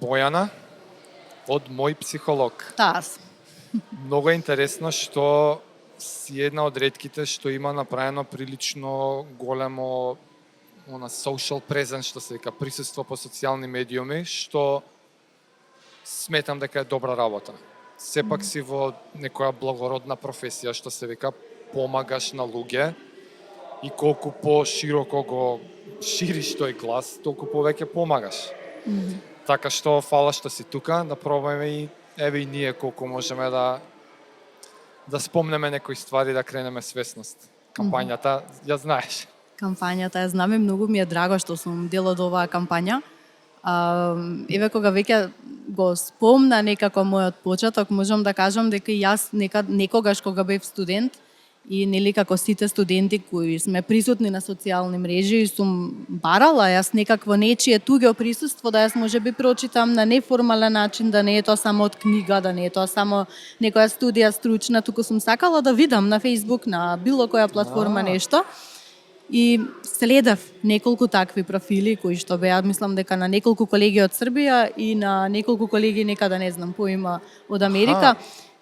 Бојана од мој психолог. Таас. Многу е интересно што си една од ретките што има направено прилично големо social presence, што се вика присуство по социјални медиуми, што сметам дека е добра работа. Сепак си во некоја благородна професија, што се вика помагаш на луѓе и колку пошироко го шириш тој глас, толку повеќе помагаш. Така што фала што си тука, да пробаме и еве и ние колку можеме да спомнеме некои ствари, да кренеме свесност. Кампањата, ја знаеш. Кампањата ја знам и многу ми е драго што сум дел од оваа кампања. Еве кога веќе го спомна некако мојот почеток, можам да кажам дека и јас некогаш кога бев студент и нели како сите студенти кои сме присутни на социјални мрежи, сум барала јас некакво нечие туѓо присуство, да јас можеби прочитам на неформален начин, да не е тоа само од книга, да не е тоа само некоја студија стручна, туку сум сакала да видам на Facebook, на било која платформа нешто. И следев неколку такви профили кои што беа, мислам дека на неколку колеги од Србија и на неколку колеги некада не знам поима од Америка.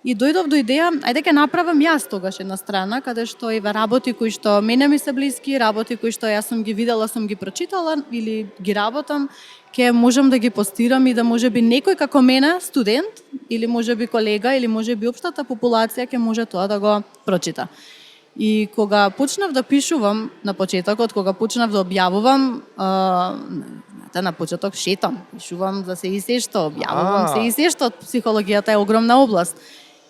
И дојдов до идеја, ајде ќе направам јас тогаш една страна, каде што еве работи кои што мене ми се блиски, работи кои што јас сум ги видела, сум ги прочитала или ги работам, ќе можам да ги постирам и да можеби некој како мене, студент, или можеби колега, или можеби општата популација ќе може тоа да го прочита. И кога почнав да пишувам на почетокот, кога почнав да објавувам, на почеток шетам, пишувам за се и се што, објавувам се и се што, психологијата е огромна област.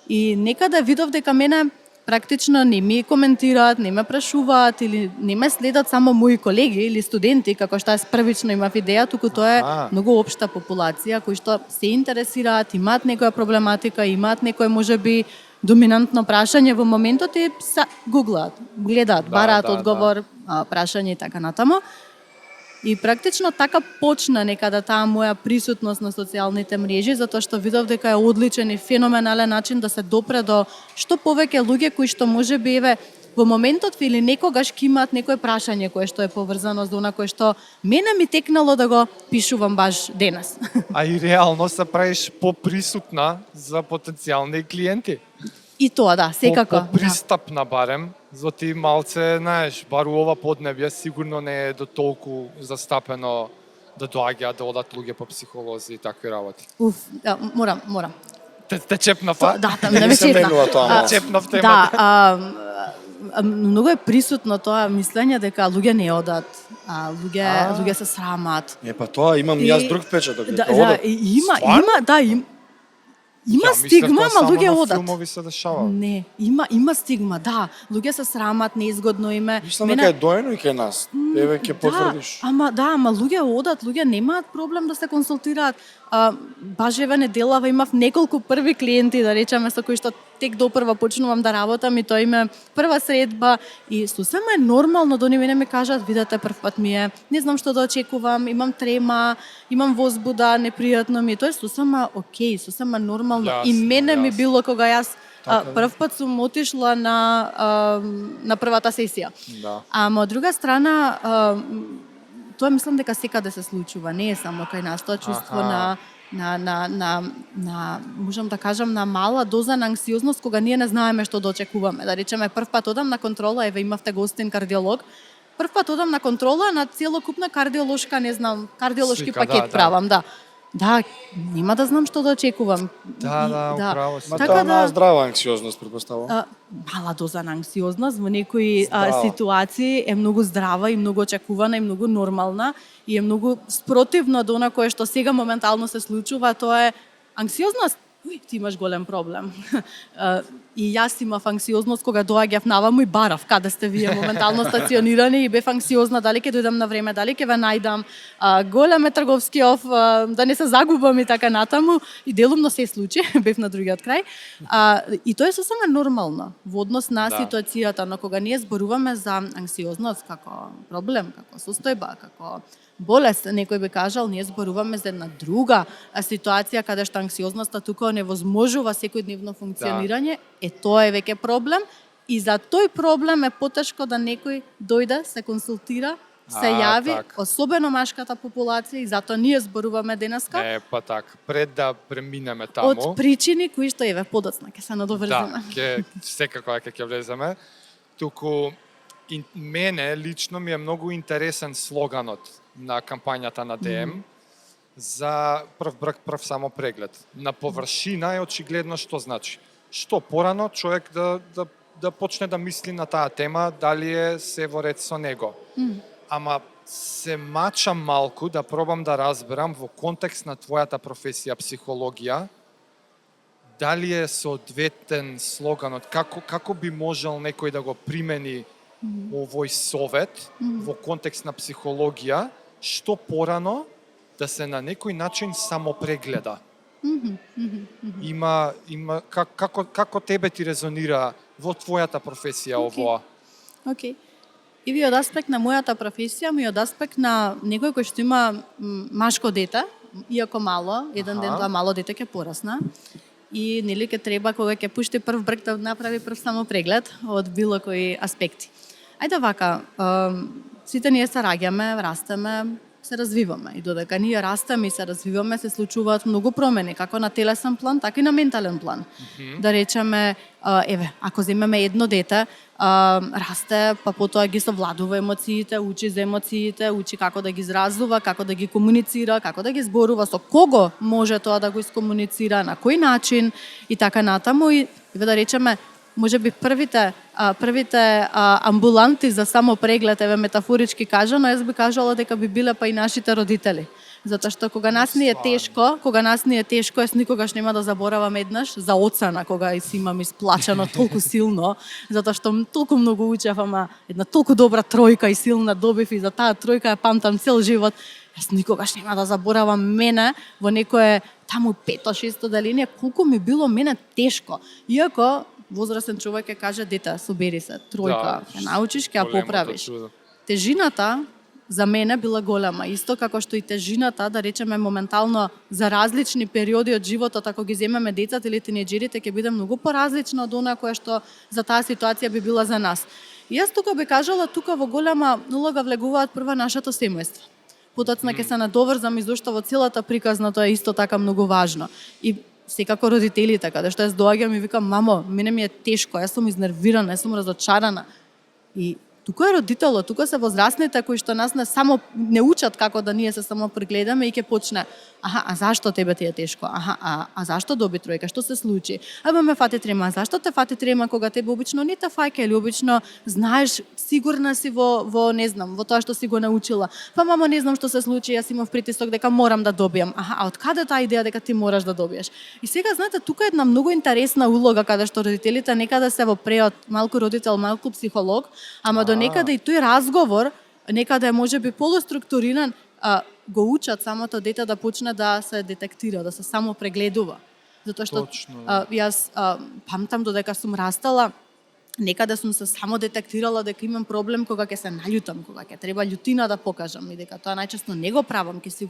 И некаде видов дека мене практично не ми коментираат, не ме прашуваат или не ме следат само мои колеги или студенти, како што јас првично имав идеја, туку тоа е многу општа популација кои што се интересираат, имаат некоја проблематика, имаат некој можеби доминантно прашање во моментот и гуглаат, гледаат, бараат одговор, прашање и така натаму. И практично така почна некада таа моја присутност на социјалните мрежи, затоа што видов дека е одличен и феноменален начин да се допре до што повеќе луѓе кои што можеби еве во моментот или некогаш ќе имаат некое прашање кое што е поврзано со она кое што мене ми текнало да го пишувам баш денес. А и реално се правиш поприсутна за потенцијални клиенти. И тоа да, секако. Попристапна барем, зоти малце, знаеш, бар у ова поднебје сигурно не е до толку застапено да доаѓаат да одат луѓе по психолози и такви работи. Морам. Те чепнав, а? Да, да ме чепна. Чепнав темата. Да, многу е присутно тоа мислење дека луѓе не одат, луѓе се срамат. Па тоа имам јас друг впечаток. Да, има стигма, ама луѓе одат. Филмови се дешава. Не, има стигма, да. Луѓе се срамат, неизгодно им е. Мислам дека е доено и кај нас. Еве ќе потврдиш. Ама луѓе одат, луѓе немаат проблем да се консултираат. Баш еве неделава имав неколку први клиенти, да речеме, со кои што тек допрва почнувам да работам и тоа им е прва средба и сосема е нормално да они мене ми кажат, видете прв пат ми е, не знам што да очекувам, имам трема, имам возбуда, непријатно ми, тоа е сосема окей, сосема нормално. И мене ми било кога јас прв пат сум отишла на првата сесија. Ама од друга страна тоа мислам дека секаде се случува, не е само кај нас, тоа чувство на можам да кажам на мала доза на анксиозност кога ние не знаеме што да очекуваме. Да речеме прв пат одам на контрола, еве имавте гостин кардиолог. Прв пат одам на контрола на целокупна кардиолошка, не знам, кардиолошки пакет правам, да. Да, нема да знам што да очекувам. Да, управо си. Така да здрава анксиозност претпоставувам. Мала доза на анксиозност во некои ситуации е многу здрава и многу очекувана и многу нормална и е многу спротивно до она кое што сега моментално се случува, тоа е анксиозност. Ти имаш голем проблем. И јас имав анксиозност кога доаѓав наваму и барав каде сте вие моментално стационирани и бев анксиозна дали ќе дојдам на време, дали ќе ве најдам. Голем е трговскиов, да не се загубам и така натаму и делумно се случи, бев на другиот крај. И тоа е сосема нормално во однос на ситуацијата, но кога ние зборуваме за анксиозност како проблем, како состојба, како болест, некој би кажал, ние зборуваме за една друга ситуација каде што анксиозноста тука невозможува секојдневно функционирање, тоа е веќе проблем и за тој проблем е потешко да некој дојде, се консултира се јави так. особено машката популација и затоа ние зборуваме денеска Па така, пред да преминеме таму. од причини кои што еве подоцна ќе се надоврземе. Да, секако ќе влеземе. Туку мене лично ми е многу интересен слоганот на кампањата на ДМ за прв брак, прв само преглед. На површина е очигледно што значи. Што порано човек да почне да мисли на таа тема, дали е се во ред со него. Ама се мачам малку да пробам да разберам во контекст на твојата професија психологија, дали е соодветен слоганот, како би можел некој да го примени овој совет во контекст на психологија, што порано да се на некој начин самопрегледа. Има како тебе ти резонира во твојата професија овоа? Океј. И ви од аспект на мојата професија, и од аспект на некој кој што има машко дете, иако мало, еден ден тоа мало дете ќе порасна. И нели ќе треба кога ќе пушти прв брк да направи прв самопреглед од било кои аспекти. Ајде вака, сите ние се раѓаме, растеме, се развиваме и додека ние растеме и се развиваме се случуваат многу промени како на телесен план, така и на ментален план. Да речеме, еве, ако земеме едно дете, расте, па потоа ги совладува емоциите, учи за емоциите, учи како да ги изразува, како да ги комуницира, како да ги зборува, со кого може тоа да го искомуницира, на кој начин и така натаму. И да речеме, може би првите амбуланти за самопреглед, еве метафорички кажано, јас би кажала дека би биле па и нашите родители. Затоа што кога нас ни е тешко, јас никогаш нема да заборавам еднаш за оцена кога си имам исплачено толку силно, затоа што толку многу учев, ама една толку добра тројка и силна добив и за таа тројка ја памтам цел живот. Јас никогаш нема да заборавам мене во некое таму 5-6 деление, колку ми било мене тешко. Иако возрастен човек ќе каже, дете, собери се, тројка, ќе научиш, ќе ја поправиш. Тежината за мене била голема, исто како што и тежината, да речеме моментално за различни периоди од животот, ако ги земеме децата или тинеџерите, ќе биде многу поразлична од она која што за таа ситуација би била за нас. И јас тука би кажала, тука во голема улога влегуваат прва нашето семејство. Подоцна ќе се надоврзам и зошто во целата приказна тоа е исто така многу важно. И секако родителите, каде што јас доаѓам и викам, мамо, мене ми е тешко, јас сум изнервирана, јас сум разочарана. И тука е родителот, тука се возрастните кои што нас не учат како да ние се само прегледаме и ќе почне, а зашто тебе ти е тешко? А зашто доби тројка? Што се случи? Ме фати трема. Зашто те фати трема кога тебе обично не те фаќа или обично знаеш, сигурна си во не знам, во тоа што си го научила. Па мамо, не знам што се случи, јас имав притисок дека морам да добијам. А од каде таа идеја дека ти мораш да добиеш? И сега знаете, тука е една многу интересна улога каде што родителите некаде се во преод, малку родител, малку психолог, ама до некаде и тој разговор некаде можеби полуструктуриран, го учат самото дете да почне да се детектира, да се само прегледува. Затоа што јас памтам додека сум растала, некаде сум се само детектирала дека имам проблем кога ќе се наљутам, кога ќе треба љутина да покажам и дека тоа најчесто не го правам, ќе си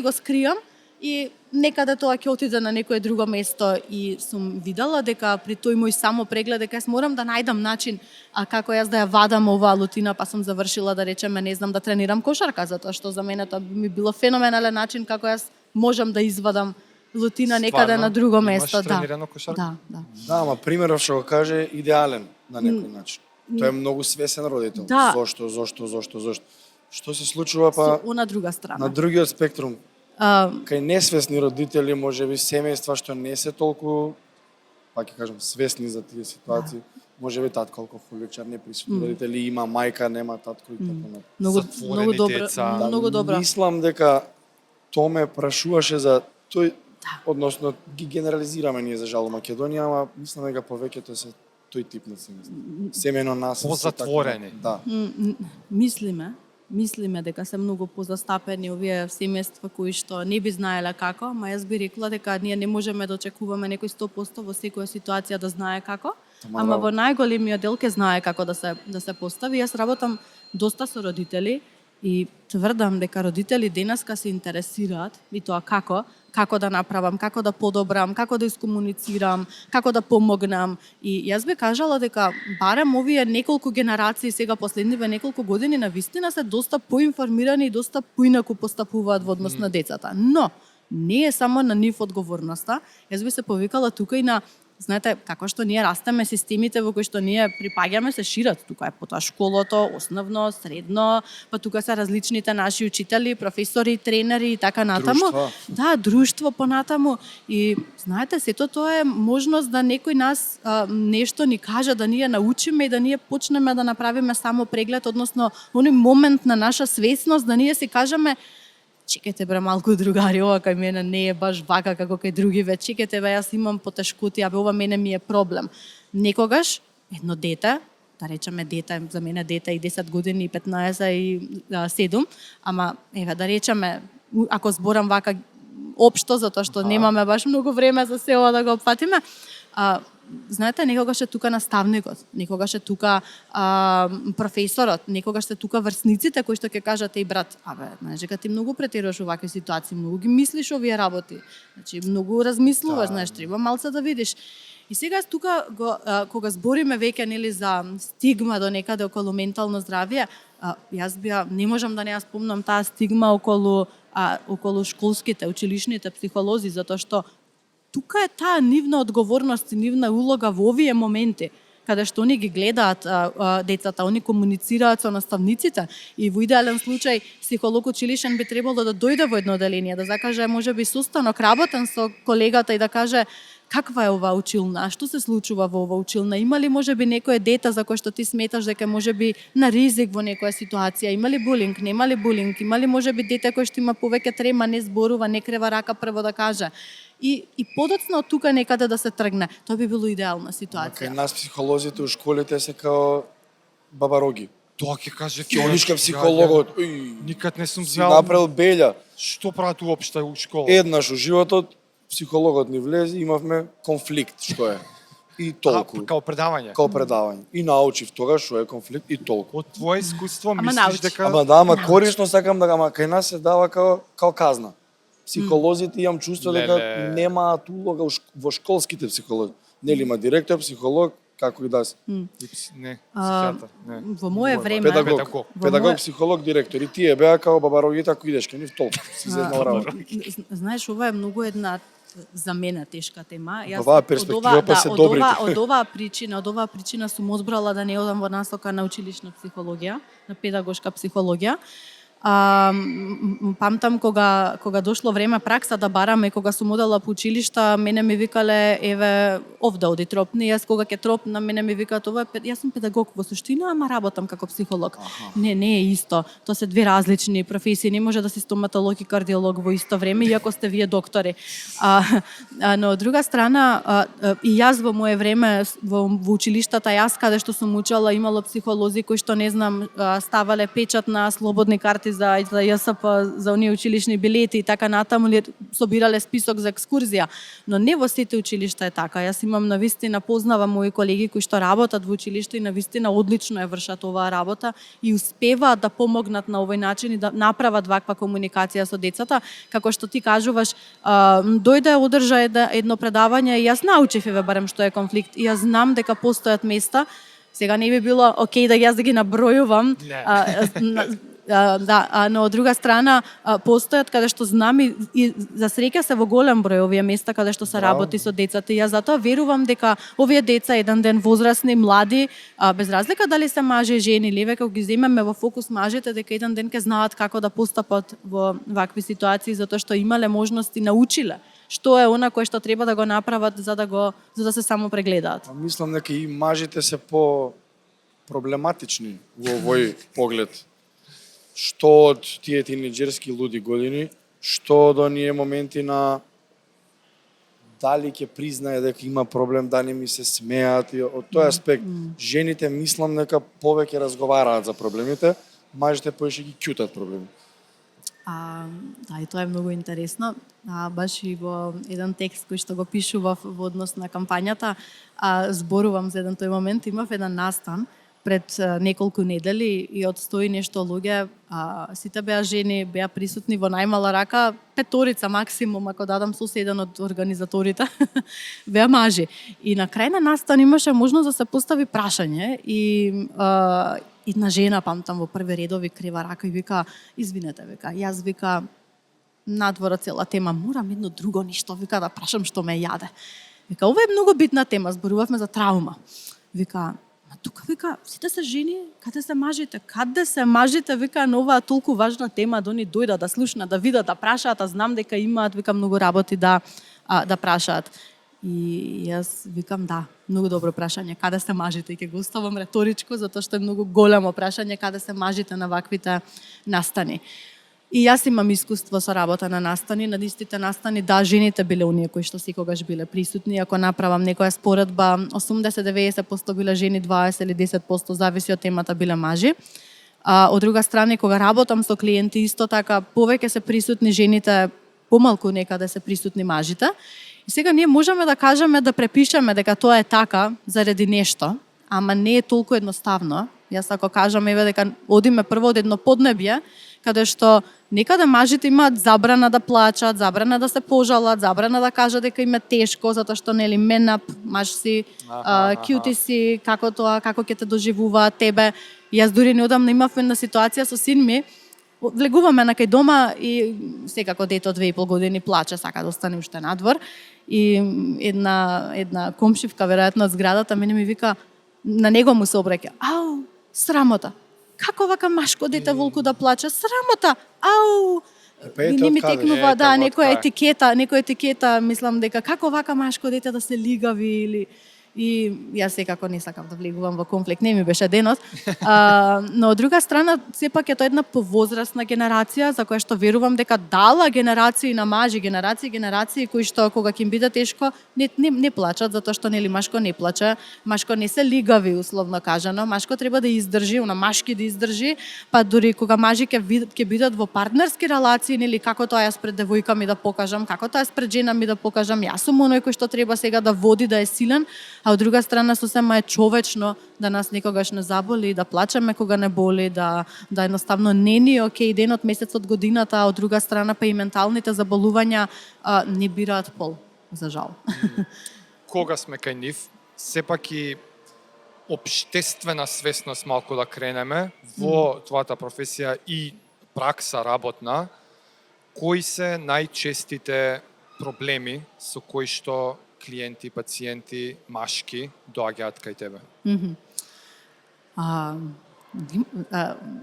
го скријам и некаде тоа ќе отиде на некое друго место и сум видела дека при тој мој само преглед дека јас морам да најдам начин како јас да ја вадам оваа лутина, па сум завршила да речеме не знам да тренирам кошарка, затоа што за мене тоа ми било феноменален начин како јас можам да извадам лутина некаде на друго место. Имаш тренирано кошарка? Да. Да, ама примерот што го каже идеален на некој начин. Тој е многу свесен родител. Да. Зошто? Што се случува па на друга страна? На другиот спектрум. Кај несвесни родители, можеби семејства што не се толку, па ќе кажам, свесни за тие ситуации, можеби татко алкохоличар, неприсутни родители, има мајка, нема татко и така натаму. Многу добро. Мислам дека тоа ме прашуваше за тој, односно ги генерализираме ние за жал Македонија, ама мислам дека повеќето се тој тип на семејство. Семено нас позатворени. Да. Мислиме дека се многу позастапени овие семејства кои што не би знаеле како, ма јас би рекла дека ние не можеме да очекуваме некој 100% во секоја ситуација да знае како, ама во најголемиот дел ќе знае како да се постави. Јас работам доста со родители И тврдам дека родители денеска се интересираат и тоа како да направам, како да подобрам, како да искомуницирам, како да помогнам. И јас би кажала дека барем овие неколку генерации сега последниве неколку години на вистина се доста поинформирани и доста поинаку постапуваат во однос на децата. Но не е само на нив одговорноста. Јас би се повикала тука и на, знаете, како што ние растеме, системите во кои што ние припаѓаме се шират. Тука е потоа школото, основно, средно, па тука се различните наши учители, професори, тренери и така натаму. Друштва. Да, друштво понатаму. И знаете, сето тоа е можност да некој нас нешто ни каже, да ние научиме и да ние почнеме да направиме само преглед, односно оној момент на наша свесност, да ние си кажеме чекайте бре малку другари, ова кај мене не е баш вака како кај другиве. Чекайте бе, јас имам потешкоти, абе ова мене ми е проблем. Некогаш едно дете, да речеме дете, за мене дете и 10 години, и 15 и 7, ама еве да речеме, ако зборам вака општо, затоа што немаме баш многу време за се ова да го опфатиме, знаете, некогаш е тука наставникот, некогаш е тука професорот, некогаш се тука врсниците кои што ќе кажат еј брат, абе, знаеш дека ти многу претеруваш овакви ситуации, многу ги мислиш овие работи. Значи многу размислуваш, знаеш, треба малце да видиш. И сега тука кога збориме веќе нели за стигма до некаде околу ментално здравје, јас не можам да не ја спомнам таа стигма околу школските, училишните психолози, затоа што тука е таа нивна одговорност и нивна улога во овие моменти, каде што они ги гледаат децата, они комуницираат со наставниците и во идеален случај психолог училишен би требало да дојде во едно оделение, да закаже можеби состанок работен со колегата и да каже каква е оваа училна, што се случува во оваа училна, има ли можеби некое дете за кое што ти сметаш дека можеби на ризик во некоја ситуација, има ли булинг, нема ли булинг, има ли можеби дете кој што има повеќе трема, не зборува, не крева рака прво да каже. И подоцна од тука некаде да се тргне. Тоа би било идеална ситуација. Кај нас психолозите у школите се као бабароги. Тоа ќе каже Ќе психологот, никад не сум си взел. направил белја. Што прават уопште у школа? Еднаш у животот психологот ни влезе, имавме конфликт, што е. И толку. Као предавање. Као предавање. И научив тогаш што е конфликт и толку. Од твое искуство Ама мислиш научи. дека Ама корисно сакам да ама кај нас се дава као казна. Психолозите имам чувство дека немаат улога во школските психолози. Нели има директор, психолог, како и да се. не, психијатар, не. Во мое време Педагог, психолог, директор. И тие беа као бабарогите, ако идеш кај нив толку. Си зеднал работа. Знаеш, ова е многу една за мене тешка тема. Од оваа перспектива па се добрите. Од оваа причина сум одбрала да не одам во насока на училишна психологија, на педагошка психологија. Памтам кога дошло време пракса да бараме, кога сум одела по училишта, мене ми викале еве овде оди тропни, јас кога ќе тропнам, мене ми викаат ова јас сум педагог во суштина, ама работам како психолог. Не е исто. Тоа се две различни професии, не може да си стоматолог и кардиолог во исто време, иако сте вие доктори. Но од друга страна, и јас во мое време во училиштата, јас каде што сум учела, имало психолози кои што не знам ставале печат на слободни карти за ЈСП, за оние училишни билети и така натаму, собирале список за екскурзија, но не во сите училишта е така. Јас имам навистина познавам мои колеги кои што работат во училиште и навистина одлично ја вршат оваа работа и успеваат да помогнат на овој начин и да направат ваква комуникација со децата, како што ти кажуваш, дојде одржа едно предавање и јас научив еве барем што е конфликт и јас знам дека постојат места. Сега не би било окей да јас да ги набројувам. Но од друга страна постојат каде што знам и за среќа се во голем број овие места каде што се работи со децата. И јас затоа верувам дека овие деца еден ден возрасни, млади, без разлика дали се мажи и жени, или кога ги земеме во фокус мажите, дека еден ден ќе знаат како да постапат во вакви ситуации затоа што имале можности, научиле што е она кое што треба да го направат за да се само прегледаат. Мислам дека и мажите се по проблематични во овој поглед. Што од тие тинеџерски луди години, што од оние моменти на дали ќе признае дека има проблем, дали ми се смеат и од тој аспект. Жените мислам дека повеќе разговараат за проблемите, мажите повеќе ги ќутат проблеми. Да, и тоа е многу интересно. Баш и во еден текст кој што го пишував во однос на кампањата, зборувам за еден тој момент, имав еден настан, пред неколку недели и од 100 и нешто луѓе, сите беа жени, беа присутни во најмала рака, 5 максимум, ако дадам сос еден од организаторите, беа мажи. И на крај на настан имаше можност да се постави прашање и една жена, памтам, во први редови крива рака и вика, извинете, вика, јас вика, надвора цела тема, морам едно друго нешто, вика, да прашам што ме јаде. Вика, ова е многу битна тема, зборувавме за траума. Вика, ма тука, вика, сите се жени, каде се мажите? Каде се мажите, вика, на оваа толку важна тема, да они дојдат, да слушнат, да видат, да прашаат, а знам дека имаат, вика, многу работи да прашаат. И јас викам, да, многу добро прашање, каде се мажите? И ќе го оставам реторичко, затоа што е многу големо прашање, каде се мажите на ваквите настани. И јас имам искуство со работа на настани, на истите настани, да, жените биле оние кои што секогаш биле присутни. Ако направам некоја споредба, 80-90% биле жени, 20 или 10% зависи од темата биле мажи. Од друга страна, кога работам со клиенти, исто така, повеќе се присутни жените, помалку некаде се присутни мажите. И сега ние можеме да кажеме, да препишеме дека тоа е така заради нешто, ама не е толку едноставно. Јас ако кажам, еве дека одиме прво од едно поднебје, каде што некаде мажите имаат забрана да плачат, забрана да се пожалат, забрана да кажат дека им е тешко, затоа што нели менап, маж си, кјути си, како тоа, како ќе те доживуваат тебе. Јас дури неодамна имав една ситуација со син ми, влегуваме на кај дома и секако дете од 2,5 години плаче, сака да остане уште надвор. И една комшивка, веројатно од зградата, мене ми вика, на него му се обраќа, ау, срамота. Како вака машко дете волку да плаче? Срамота! Ау! Не ми текнува, да, некоја етикета, мислам дека како вака машко дете да се лигави или... И јас секако не сакам да влегувам во конфликт, не ми беше денот. Но од друга страна, сепак е тоа една повозрасна генерација, за која што верувам дека дала генерации на мажи, генерации кои што кога ќе им биде тешко, не плачат, затоа што нели машко не плаче, машко не се лигави, условно кажано, машко треба да издржи, машки да издржи, па дури кога мажи ќе бидат во партнерски релации, нели како тоа јас пред девојка ми да покажам, како тоа јас пред жена ми да покажам, јас сум оној кој што треба сега да води, да е силен. А од друга страна сосема е човечно да нас никогаш не заболи, да плачеме кога не боли, да едноставно не ни е окей денот, месецот, годината, а од друга страна па и менталните заболувања не бираат пол, за жал. Кога сме кај нив, сепак и општествена свесност малку да кренеме во твојата професија и пракса работна, кои се најчестите проблеми со кои што клиенти, пациенти, машки доаѓаат кај тебе?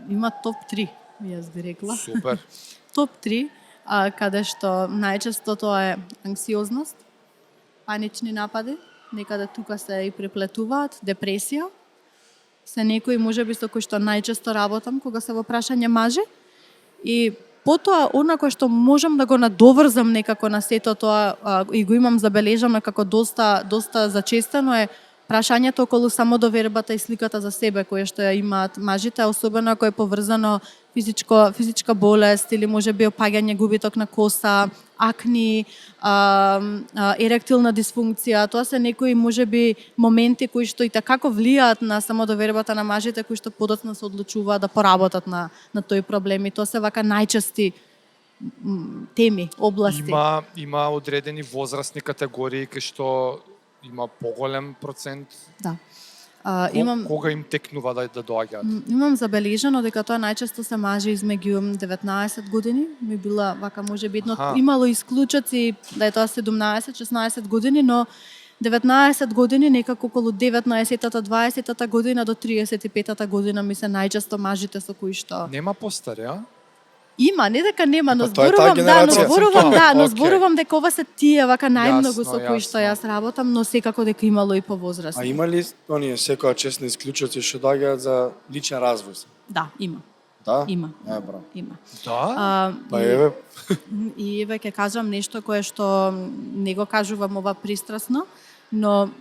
Има топ 3, јас би рекла. Супер. Топ 3, каде што најчесто тоа е анксиозност, панични напади, некаде тука се и преплетуваат, депресија, се некои можеби со кои што најчесто работам кога се во прашање мажи, и потоа, онако што можам да го надоврзам некако на сето тоа и го имам забележано како доста зачестено е прашањето околу самодовербата и сликата за себе која што ја имаат мажите, особено ако е поврзано физичка болест или можеби опаѓање губиток на коса, акни, еректилна дисфункција. Тоа се некои можеби моменти кои што и како влијаат на самодовербата на мажите, кои што подоцна се одлучуваат да поработат на тој проблем. И тоа се вака најчести теми, области. Има одредени возрастни категории кај што има поголем процент. Да. Кога им текнува да доаѓаат? Имам забележано дека тоа најчесто се мажи измеѓу 19 години. Ми била вака можеби имало исклучоци да е тоа 17-16 години, но 19 години некако околу 19-та, 20-та година до 35-та година ми се најчесто мажите со кои што... Нема постари, а? Има, не дека нема, но зборувам дека ова се тие вака најмногу со кои што јас работам, но секако дека имало и повозрастни. А има ли оние секоја честни исклучоци што доаѓаат за личен развој? Да, има. Да? Има. Браво. Има. Да? Па еве. И еве ќе кажам нешто кое што не го кажувам ова пристрасно, но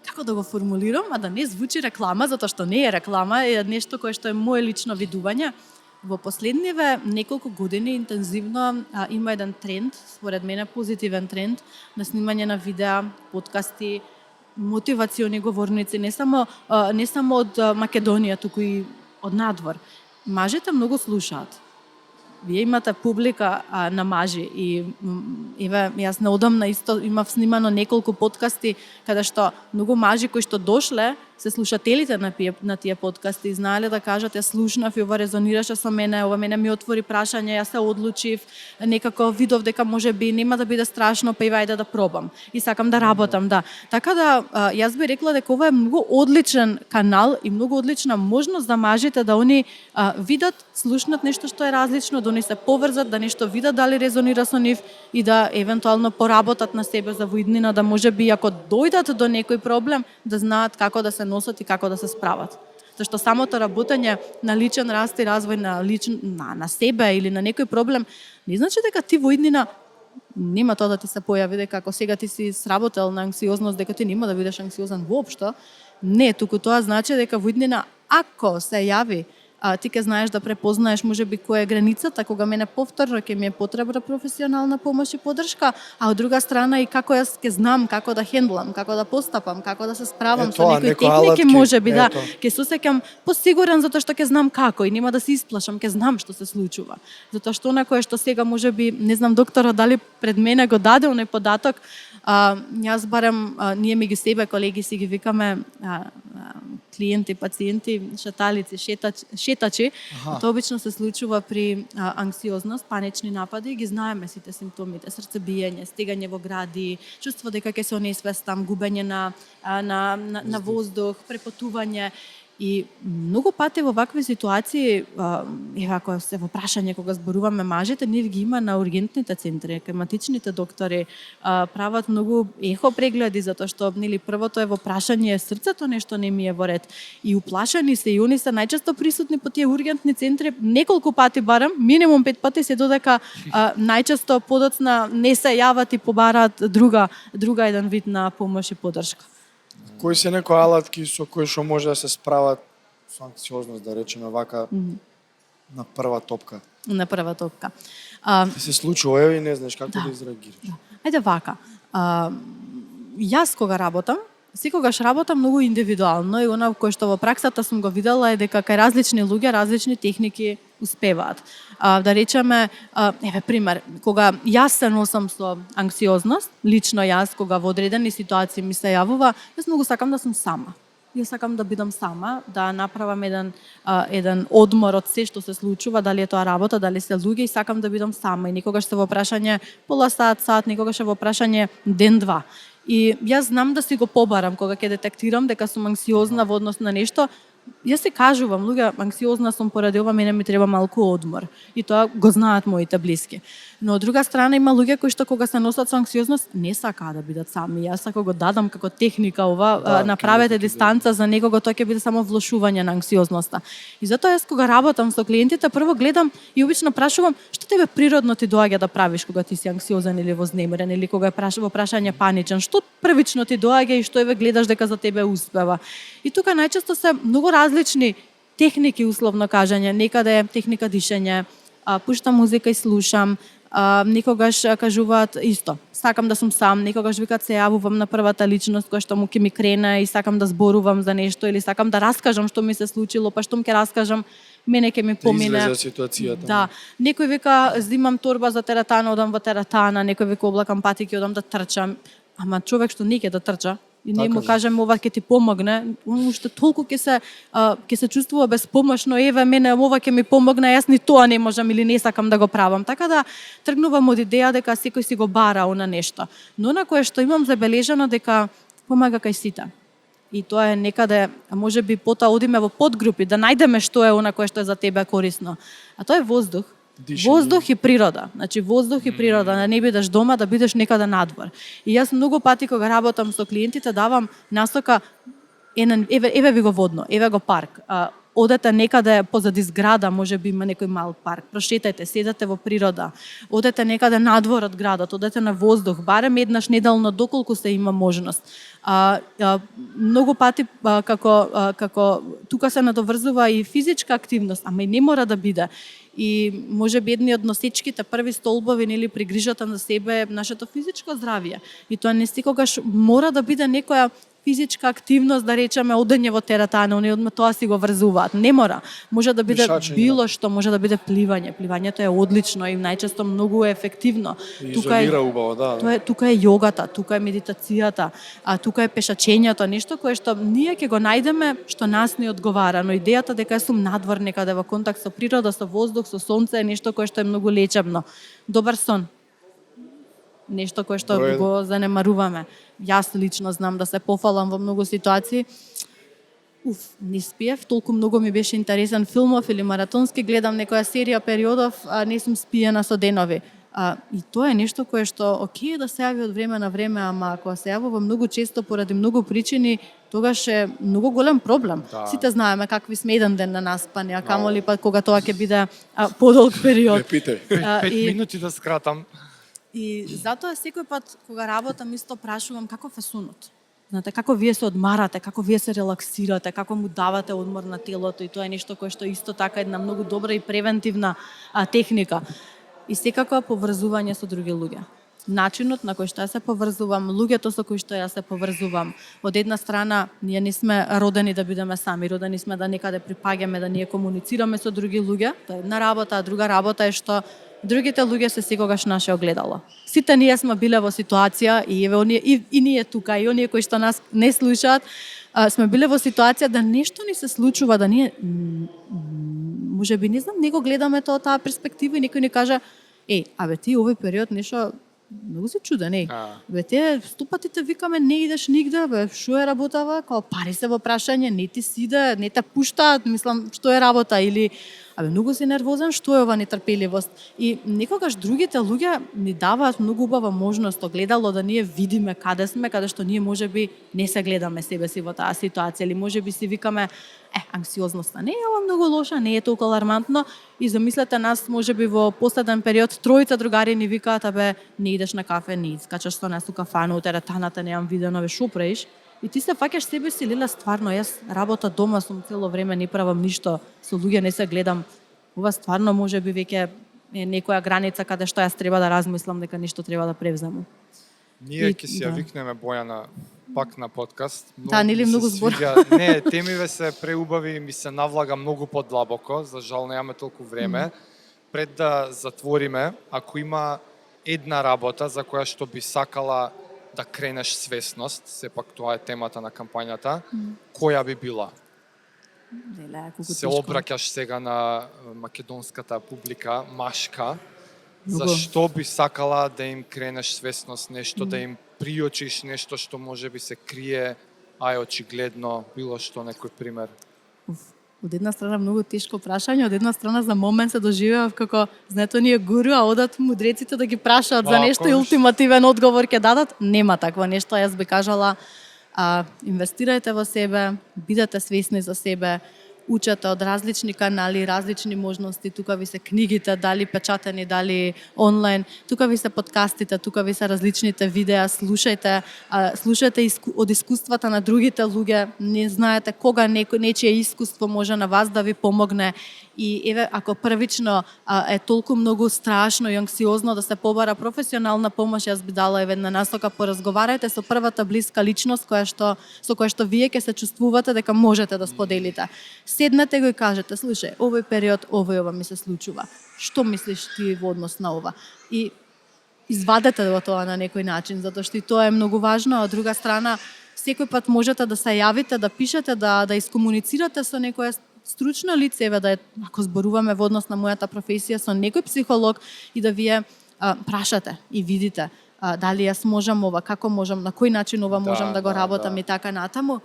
како да го формулирам, а да не звучи реклама, затоа што не е реклама, е нешто кое што е мое лично видување. Во последниве неколку години интензивно има еден тренд, според мене позитивен тренд, на снимање на видеа, подкасти, мотивациони говорници, не само од Македонија, туку и од надвор. Мажите многу слушаат. Вие имате публика на мажи и еве јас неодамна исто имав снимано неколку подкасти каде што многу мажи кои што дошле се слушателите на тие подкасти и знаеле да кажат ја слушнав и ова резонираше со мене, ова мене ми отвори прашање, јас се одлучив, некако видов дека можеби нема да биде страшно, па ајде да пробам и сакам да работам, да. Така да јас би рекла дека ова е многу одличен канал и многу одлична можност за мажите да они видат, слушнат нешто што е различно, да они се поврзат, да нешто видат дали резонира со нив и да евентуално поработат на себе за во иднина, да можеби ако дојдат до некој проблем, да знаат како да се носат и како да се справат. Зашто самото работење на личен раст и развој на себе или на некој проблем не значи дека ти во иднина нема тоа да ти се појави, дека ако сега ти си сработел на анксиозност, дека ти нема да бидеш анксиозен воопшто. Не, туку тоа значи дека во иднина ако се јави, ти ќе знаеш да препознаеш можеби која е границата, кога мене повторно ќе ми е потребна професионална помош и поддршка, а од друга страна и како јас ќе знам како да хендлам, како да постапам, како да се справам со некои техники можеби, да, ќе се осеќам посигурен затоа што ќе знам како и нема да се исплашам, ќе знам што се случува. Затоа што на кое што сега можеби, не знам докторот дали пред мене го даде оној податок, јас барем ние меѓу себе колеги си ги викаме клиенти, пациенти, шеталици, шетачи. Тоа обично се случува при анксиозност, панични напади, ги знаеме сите симптомите, срцебиење, стегање во гради, чувство дека ќе се онесвестам, губење на воздух, препотување. И многу пати во вакви ситуации, еве ако се во прашање кога зборуваме мажите, нив ги има на ургентните центри, кај матичните доктори, прават многу ехо прегледи затоа што нели првото е во прашање срцето нешто не ми е во ред. И уплашени се и они се најчесто присутни по тие ургентни центри неколку пати барем, минимум 5 пати се додека најчесто подоцна не се јават и побараат друга еден вид на помош и поддршка. Кои се некои алатки со кои што може да се справат со анксиозност, да речеме вака, на прва топка? На прва топка. Се случува и не знаеш како да изреагираш. Ајде вака. Јас кога работам, секогаш работам многу индивидуално и она кој што во праксата сум го видела е дека кај различни луѓе различни техники успеваат. Да речеме, еве пример, кога јас се носам со анксиозност, лично јас кога во одредени ситуации ми се јавува, јас многу сакам да сум сама. Јас сакам да бидам сама, да направам еден одмор од се што се случува, дали е тоа работа, дали се луѓе, и сакам да бидам сама. И никогаш се во прашање пола сат, никогаш е во прашање ден-два. И јас знам да си го побарам кога ќе детектирам дека сум анксиозна во однос на нешто. Јас се кажувам, луѓе, анксиозна сум поради ова, мене ми треба малку одмор. И тоа го знаат моите блиски. Но од друга страна има луѓе кои што кога се носат со анксиозност не сакаат да бидат сами. Јас ако го дадам како техника ова, направете дистанца за некого, тоа ќе биде само влошување на анксиозноста. И затоа јас кога работам со клиентите, прво гледам и обично прашувам што тебе природно ти доаѓа да правиш кога ти си анксиозен или вознемирен или кога е во прашање паничен, што првично ти доаѓа и што еве гледаш дека за тебе успева. И тука најчесто се многу различни техники, условно кажање, некаде техника дишење, пуштам музика и слушам, некогаш кажуваат исто, сакам да сум сам, некогаш викаат се јавувам на првата личност која што му ќе ми крене и сакам да зборувам за нешто или сакам да раскажам што ми се случило, па штом ќе раскажам, мене ќе ми помине. Да излезе ситуацијата. Да. Некој вика зимам торба за тератана, одам во тератана, некој вика облакам патики, одам да трчам. Ама човек што не ќе да трча, и не му кажем ова ќе ти помогне, он уште толку ќе се чувствува безпомошно, еве мене ова ќе ми помогне, јас ни тоа не можам или не сакам да го правам. Така да тргнувам од идеја дека секој си го бара она нешто. Но на кое што имам забележано дека помага кај сите. И тоа е некаде, можеби потоа одиме во подгрупи да најдеме што е она кое што е за тебе корисно. А тоа е воздух. Воздух и природа. Значи воздух и природа, да не бидеш дома, да бидеш некаде надвор. И јас многу пати кога работам со клиентите давам насока еве ви го водно, еве го парк. Одете некаде позади зграда, можеби има некој мал парк. Прошетајте, седате во природа. Одете некаде надвор од градот, одете на воздух, барем еднаш неделно доколку се има можност. Многу пати како тука се надоврзува и физичка активност, ама и не мора да биде. И можеби едни од носечките, први столбови нели при грижата на себе е нашето физичко здравје. И тоа не секогаш мора да биде некоја физичка активност, да речеме, одење во теретана, они одма тоа си го врзуваат. Не мора. Може да биде Пишачење. било што, може да биде пливање. Пливањето е одлично и најчесто многу ефективно. И изолира убаво, да. Тука е јогата, тука е медитацијата, а тука е пешачењето, нешто кое што ние ќе го најдеме што нас не одговара, но идејата дека сум надвор некаде во контакт со природа, со воздух, со сонце е нешто кое што е многу лечебно. Добар сон. Нешто кое што Број го занемаруваме. Јас лично знам да се пофалам во многу ситуации. Не спиев, толку многу ми беше интересен филмов или маратонски, гледам некоја серија периодов, а не сум спиена со денови. И тоа е нешто кое што окей да се јави од време на време, ама ако се јавува многу често поради многу причини, тогаш е многу голем проблем. Да. Сите знаеме какви сме еден ден на наспани, а камоли па кога тоа ќе биде подолг период. Не питај. 5 и- минути да скратам. И затоа секој пат кога работам исто прашувам каков е сонот. Знаете, како вие се одмарате, како вие се релаксирате, како му давате одмор на телото и тоа е нешто кое што исто така е една многу добра и превентивна техника. И секако поврзување со други луѓе. Начинот на кој што ја се поврзувам, луѓето со кои што ја се поврзувам. Од една страна, ние не сме родени да бидеме сами, родени сме да некаде припаѓаме, да ние комуницираме со други луѓе. Тоа е една работа, а друга работа е што другите луѓе се секогаш наше огледало. Сите ние сме биле во ситуација и еве оние и ние тука и оние кои што нас не слушаат, сме биле во ситуација да нешто ни се случува, да ние можеби не знам, него гледаме тоа таа перспектива и некој ни каже абе ти овој период нешто многу се чуден, бе те 100 пати те викаме не идеш нигде, бе што е работава, као пари се во прашање, не ти сиде, не те пуштаат, мислам што е работа или абе многу си нервозен, што е ова нетрпеливост. И некогаш другите луѓе ни даваат многу убава можност, огледало да ние видиме каде сме, каде што ние можеби не се гледаме себе си во таа ситуација или можеби си викаме анксиозноста не е ова многу лоша, не е толку алармантно и замислете нас можеби во последен период тројца другари ни викаат абе не идеш на кафе, не искачаш со нас у кафана, у теретаната, неам видено, бе шо правиш? И ти се фаќаш себе си, леле, стварно, јас работа дома сум цело време, не правам ништо, со луѓе не се гледам. Ова стварно може би веќе е некоја граница каде што јас треба да размислам дека нешто треба да превземам. Ние И- ќе си ја да. викнеме Бојана пак на подкаст. Да, нели ми се многу збор? свиѓа- Не, темиве се преубави и ми се навлага многу подлабоко, за жал немаме толку време. Пред да затвориме, ако има една работа за која што би сакала да кренеш свесност, сепак тоа е темата на кампањата, која би била? Леле, колку Се тешко. обраќаш сега на македонската публика, машка, Многу. зашто би сакала да им кренеш свесност, нешто да им приочиш, нешто што може би се крие, а е очигледно, било што некој пример. Од една страна многу тешко прашање, од една страна за момент се доживеав како, знаете, ние гуру, а одат мудреците да ги прашаат за нешто и Вакаш. ултимативен одговор ќе дадат. Нема такво нешто, јас би кажала, инвестирајте во себе, бидете свесни за себе, учете од различни канали, различни можности, тука ви се книгите, дали печатени, дали онлайн, тука ви се подкастите, тука ви се различните видеа, слушајте, слушајте од искуствата на другите луѓе, не знаете кога нечие искуство може на вас да ви помогне и еве ако првично е толку многу страшно и анксиозно да се побара професионална помош, јас би дала еве една насока, поразговарајте со првата блиска личност со која што вие ќе се чувствувате дека можете да споделите. Седнете го и кажете, слушај, овој период, ова ми се случува. Што мислиш ти во однос на ова? И извадете во тоа на некој начин, затоа што и тоа е многу важно, а од друга страна, секој пат можете да се јавите, да пишете, да искомуницирате со некоја стручно лице, еве да ако зборуваме во однос на мојата професија со некој психолог и да вие прашате и видите дали јас можам ова, како можам, на кој начин ова можам да го работам и така натаму.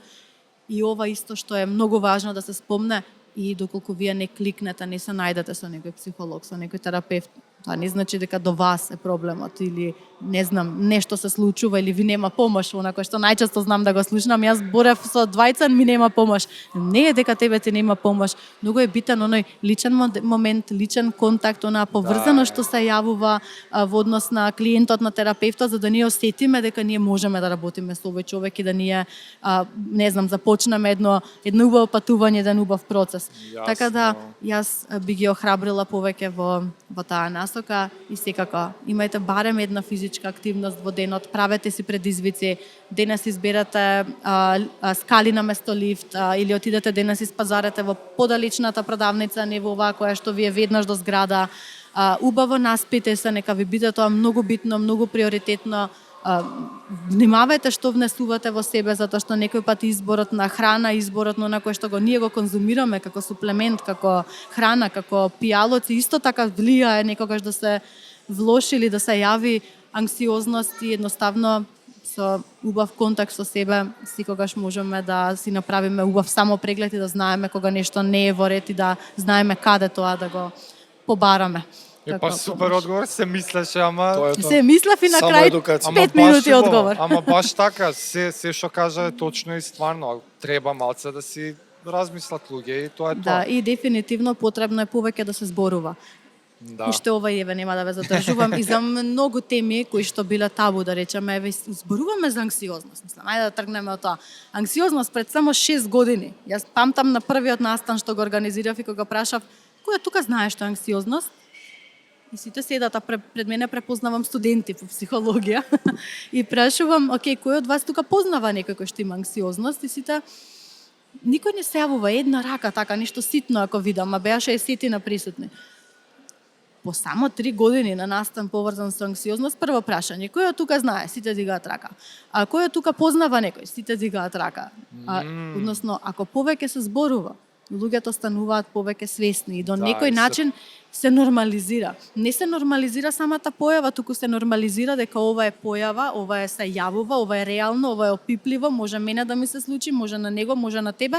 И ова исто што е многу важно да се спомне и доколку вие не кликнете, не се најдете со некој психолог, со некој терапевт, тоа не значи дека до вас е проблемот или не знам, нешто се случува или ви нема помош, онако што најчесто знам да го слушнам, јас борев со двајца, ми нема помош. Не е дека тебе ти нема помош, многу е битен оној личен момент, личен контакт, онаа поврзаност што се јавува во однос на клиентот, на терапевтот, за да ние осетиме дека ние можеме да работиме со овој човек и да ние не знам, започнеме едно убаво патување, еден убав процес. Јасно. Така да јас би ги охрабрила повеќе во таа насока. насока и секако имајте барем една физичка активност во денот, правете си предизвици, денес изберете скали на место лифт или отидете денес испазарете во подалечната продавница, не во оваа која што ви е веднаш до зграда. Убаво наспите се, нека ви биде тоа многу битно, многу приоритетно. Внимавајте што внесувате во себе, затоа што некој пат изборот на храна, изборот на кој што ние го конзумираме како суплемент, како храна, како пијалоци, исто така влијае некогаш да се влоши или да се јави анксиозност и едноставно со убав контакт со себе секогаш можеме да си направиме убав самопреглед и да знаеме кога нешто не е во ред и да знаеме каде тоа да го побараме. Па супер одговор, се мислеше, ама Се мислев и на Само крај едукација. 5 минути убаво. одговор. Ама баш така, се што кажа е точно и стварно. Треба малце да си размислат луѓе и тоа е Да, тоа. и дефинитивно потребно е повеќе да се зборува. Да. Уште ова еве нема да ве задржувам и за многу теми кои што биле табу, да речеме, еве зборуваме за анксиозност. Мислам, ајде да тргнеме од тоа. Анксиозност пред само 6 години. Јас памтам на првиот настан што го организирав и кога прашав кој тука знае што е анксиозност? И сите седат, а пред мене препознавам студенти по психологија и прашувам, окей, кој од вас тука познава некој кој што има анксиозност и сите никој не се јавува, една рака така, нешто ситно ако видам, а беа 60 присутни. По само 3 години на настан поврзан со анксиозност, прво прашање, кој од тука знае? Сите дигаат рака. А кој од тука познава некој? Сите дигаат рака. Односно, ако повеќе се зборува, луѓето стануваат повеќе свесни и до некој начин се нормализира. Не се нормализира самата појава, туку се нормализира дека ова е појава, ова е се јавува, ова е реално, ова е опипливо, може мене да ми се случи, може на него, може на тебе.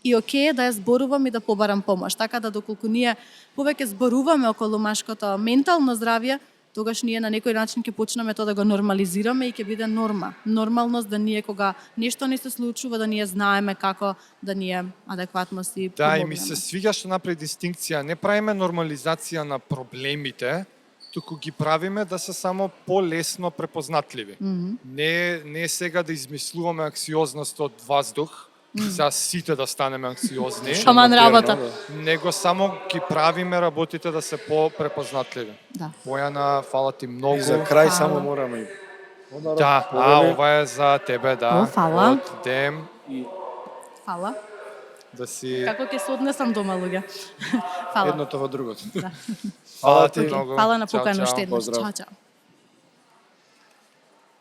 И окей да ја зборувам и да побарам помош. Така да доколку ние повеќе зборуваме околу машкото ментално здравје, тогаш ние на некој начин ќе почнеме тоа да го нормализираме и ќе биде норма. Нормалност да ние кога нешто не се случува, да ние знаеме како да ние адекватно си Да, помогнеме. и ми се свиѓа што направи дистинкција. Не правиме нормализација на проблемите, туку ги правиме да се само полесно препознатливи. Не сега да измислуваме анксиозност од воздух, за сите да станеме анксиозни, Шаман работа. него само ги правиме работите да се по-препознатливи. Да. Бојана, фала ти многу. И за крај само мораме и Да, ова е за тебе, да. О, фала. Од Дем, Фала. да си... Како ќе се однесам дома, луѓе? Фала. едното во другото. Фала ти Окей. многу. Фала на Чао, покана чао. уште еднаш. Поздрав. Чао, чао.